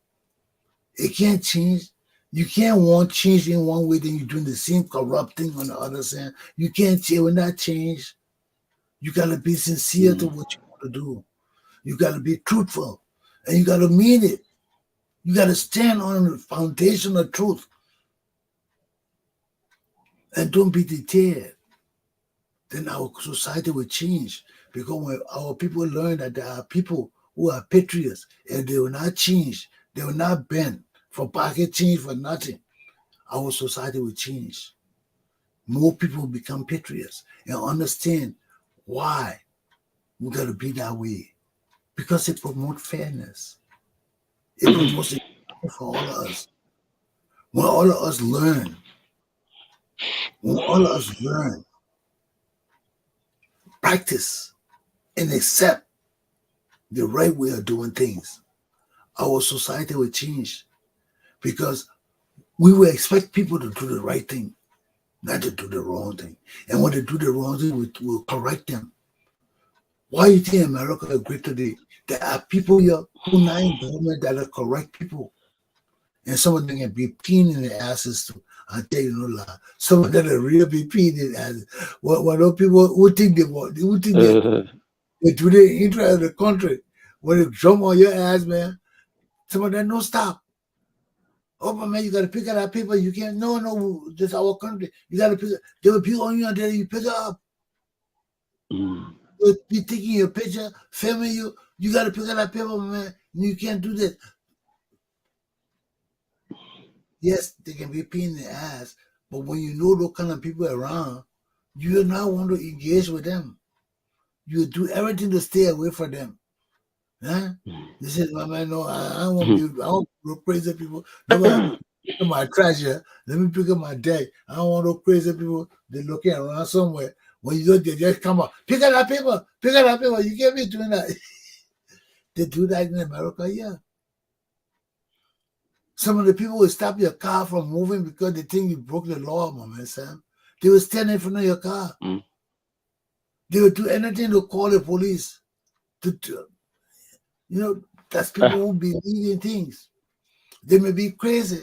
It can't change. You can't want change in one way, then you're doing the same corrupt thing on the other side. You can't change. When that change, you got to be sincere to what you want to do. You got to be truthful. And you got to mean it. You got to stand on the foundation of truth. And don't be deterred. Then our society will change. Because when our people learn that there are people who are patriots and they will not change, they will not bend for pocket change for nothing, our society will change. More people will become patriots and understand why we got to be that way. Because it promotes fairness. It promotes it for all of us. When all of us learn, practice, and accept the right way of doing things, our society will change. Because we will expect people to do the right thing, not to do the wrong thing. And when they do the wrong thing, we'll correct them. Why you think America is great today? There are people here who are not in government that are correct people. And some of them can be peeing in their asses too. I tell you no lie. Some of them are really be peeing in their asses. What those people who think they want, who think they do the interest of the country, when they jump on your ass, man, some of them don't stop. Oh, but man, you got to pick up that paper. You can't. No, this is our country. You got to pick up. There will be on you until you pick it up. They'll be taking your picture, filming you. You got to pick up that paper, man. You can't do that. Yes, they can be pain in the ass, but when you know those kind of people around, you do not want to engage with them. You do everything to stay away from them. Huh? They said, my man, no, I don't want to be, I don't want crazy people. Nobody pick up my trash here. Let me pick up my deck. I don't want no crazy people. They're looking around somewhere. When you don't, they just come up. Pick up that paper. Pick up that paper. You can't be doing that. They do that in America, yeah. Some of the people will stop your car from moving because they think you broke the law, my man, Sam. They will stand in front of your car. They will do anything to call the police. That's people who believe in things. They may be crazy,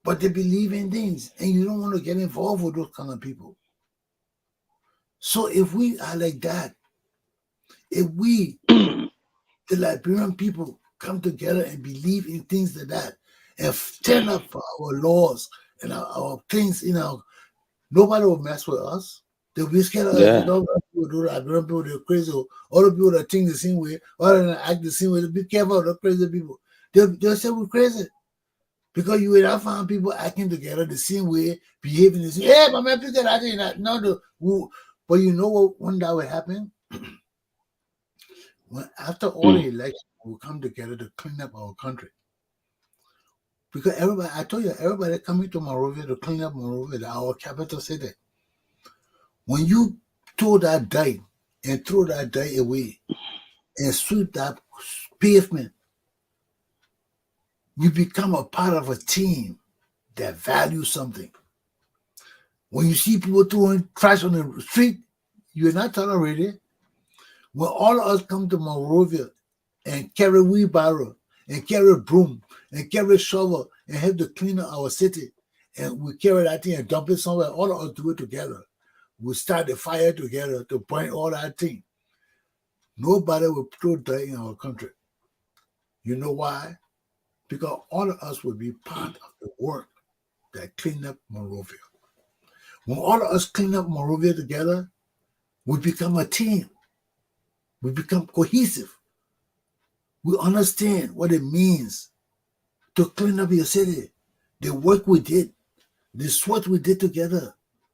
but they believe in things. And you don't want to get involved with those kind of people. So if we are like that, if we, the Liberian people, come together and believe in things like that and stand up for our laws and our things, nobody will mess with us. They'll be scared of us. People do that. People, they're crazy. All the people that think the same way, all that act the same way, be careful of the crazy people. They'll say we're crazy. Because you will not find people acting together the same way, behaving the same. Hey, my man, people that acting that. But you know what? When that will happen, when after all the elections, we'll come together to clean up our country. Because everybody, I told you, everybody coming to Monrovia to clean up Monrovia, our capital city. When you throw that dirt and throw that dirt away and sweep that pavement, you become a part of a team that values something. When you see people throwing trash on the street, you're not tolerated. When all of us come to Monrovia and carry wheelbarrow and carry broom and carry shovel and have to clean up our city, and we carry that thing and dump it somewhere, all of us do it together. We start the fire together to burn all that thing. Nobody will throw dirt in our country. You know why? Because all of us will be part of the work that clean up Monrovia. When all of us clean up Monrovia together, we become a team. We become cohesive. We understand what it means to clean up your city. The work we did, the sweat we did together,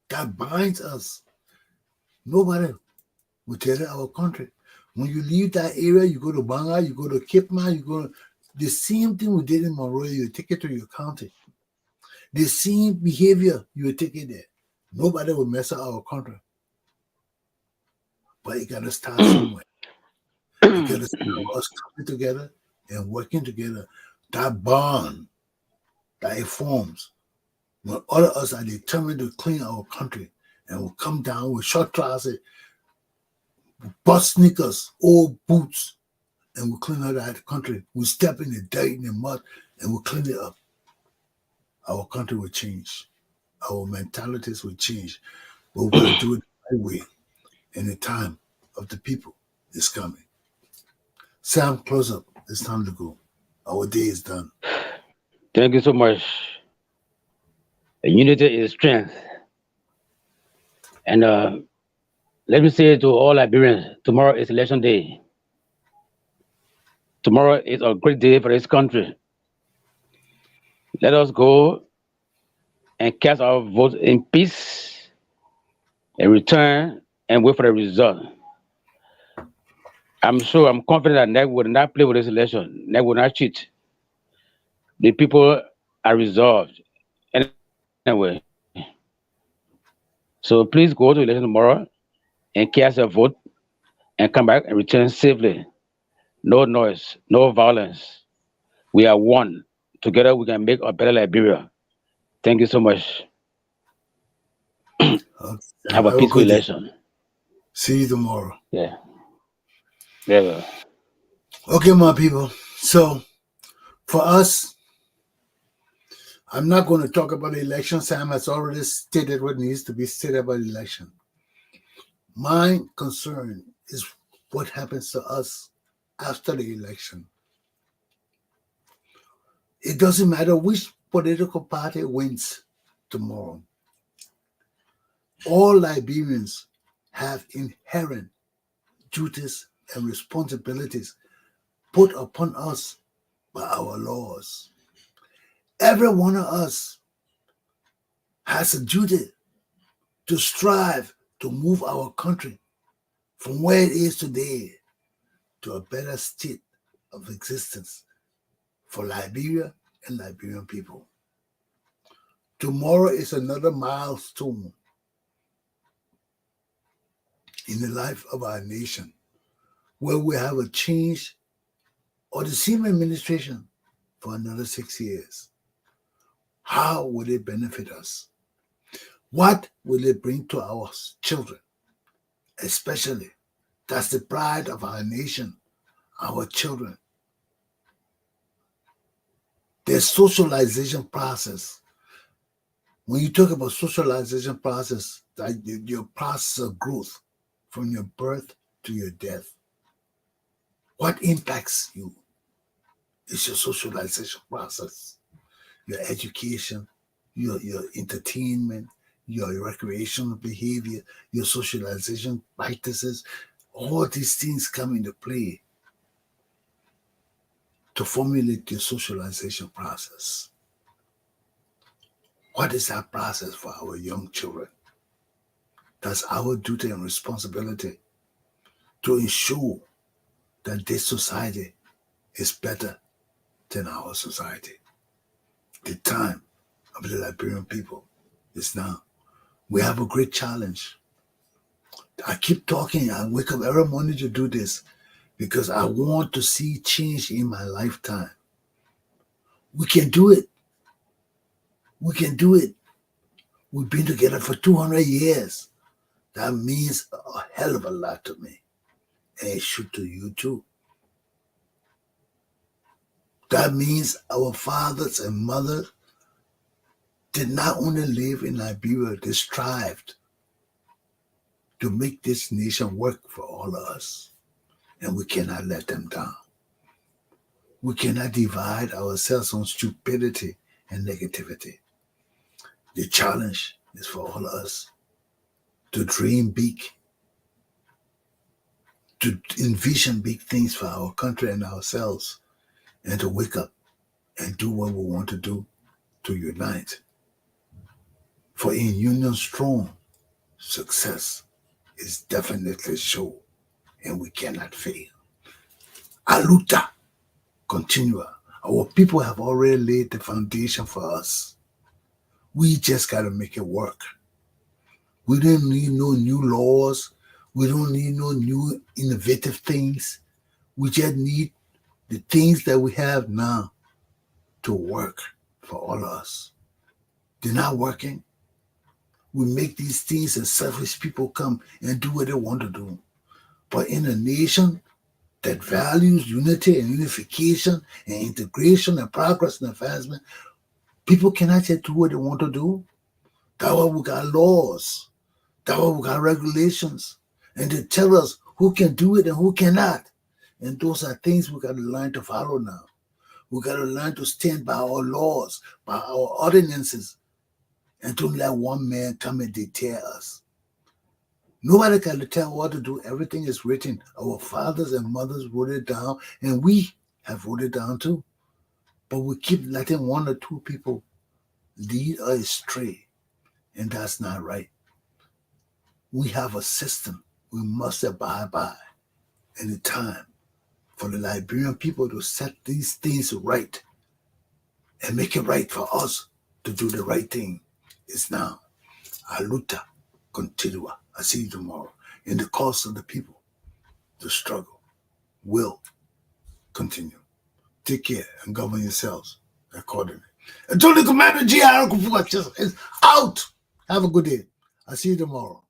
that binds us. Nobody will tell our country. When you leave that area, you go to Banga, you go to Kipma, you go to the same thing we did in Monrovia, you take it to your county. The same behavior, you will take it there. Nobody will mess up our country. But you got to start somewhere. You got to start us coming together and working together. That bond that it forms when all of us are determined to clean our country and we'll come down with short trousers, butt sneakers, old boots, and we'll clean out that country. We'll step in the dirt, in the mud, and we'll clean it up. Our country will change. Our mentalities will change. But we're going to do it the right way. And the time of the people is coming. Sam, close up. It's time to go. Our day is done. Thank you so much. Unity is strength. And let me say to all Liberians, tomorrow is election day. Tomorrow is a great day for this country. Let us go and cast our vote in peace and return and wait for the result. I'm sure, I'm confident that NEC will not play with this election. NEC will not cheat. The people are resolved. Anyway, so please go to election tomorrow and cast your vote and come back and return safely. No noise, no violence. We are one. Together we can make a better Liberia. Thank you so much. Okay, Sam, Have a have a peaceful good day. election. See you tomorrow. Yeah. Yeah. Okay, my people. So for us, I'm not going to talk about the election. Sam has already stated what needs to be stated about the election. My concern is what happens to us after the election. It doesn't matter which political party wins tomorrow. All Liberians have inherent duties and responsibilities put upon us by our laws. Every one of us has a duty to strive to move our country from where it is today to a better state of existence for Liberia and Liberian people. Tomorrow is another milestone in the life of our nation where we have a change or the same administration for another 6 years. How will it benefit us? What will it bring to our children? Especially, that's the pride of our nation, our children. The socialization process. When you talk about socialization process, that your process of growth from your birth to your death, what impacts you is your socialization process, your education, your entertainment, your recreational behavior, your socialization practices. All these things come into play. to formulate your socialization process. What is that process for our young children? That's our duty and responsibility to ensure that this society is better than our society. The time of the Liberian people is now. We have a great challenge. I keep talking. I wake up every morning to do this because I want to see change in my lifetime. We can do it. We can do it. We've been together for 200 years. That means a hell of a lot to me. And it should to you too. That means our fathers and mothers did not only live in Liberia, they strived to make this nation work for all of us. And we cannot let them down. We cannot divide ourselves on stupidity and negativity. The challenge is for all of us to dream big, to envision big things for our country and ourselves, and to wake up and do what we want to do, to unite. For in union strong, success is definitely sure, and we cannot fail. Aluta, continua. Our people have already laid the foundation for us. We just got to make it work. We don't need no new laws. We don't need no new innovative things. We just need the things that we have now to work for all of us. They're not working. We make these things and selfish people come and do what they want to do. But in a nation that values unity and unification and integration and progress and advancement, people cannot just do what they want to do. That's why we got laws. That's why we got regulations. And they tell us who can do it and who cannot. And those are things we got to learn to follow now. We got to learn to stand by our laws, by our ordinances, and don't let one man come and dictate us. Nobody can tell what to do. Everything is written. Our fathers and mothers wrote it down, and we have wrote it down too. But we keep letting one or two people lead us astray, and that's not right. We have a system we must abide by, and the time for the Liberian people to set these things right and make it right for us to do the right thing is now. Aluta continua. I see you tomorrow. In the cause of the people, the struggle will continue. Take care and govern yourselves accordingly. Until the Commander G. Arttorney is out. Have a good day. I see you tomorrow.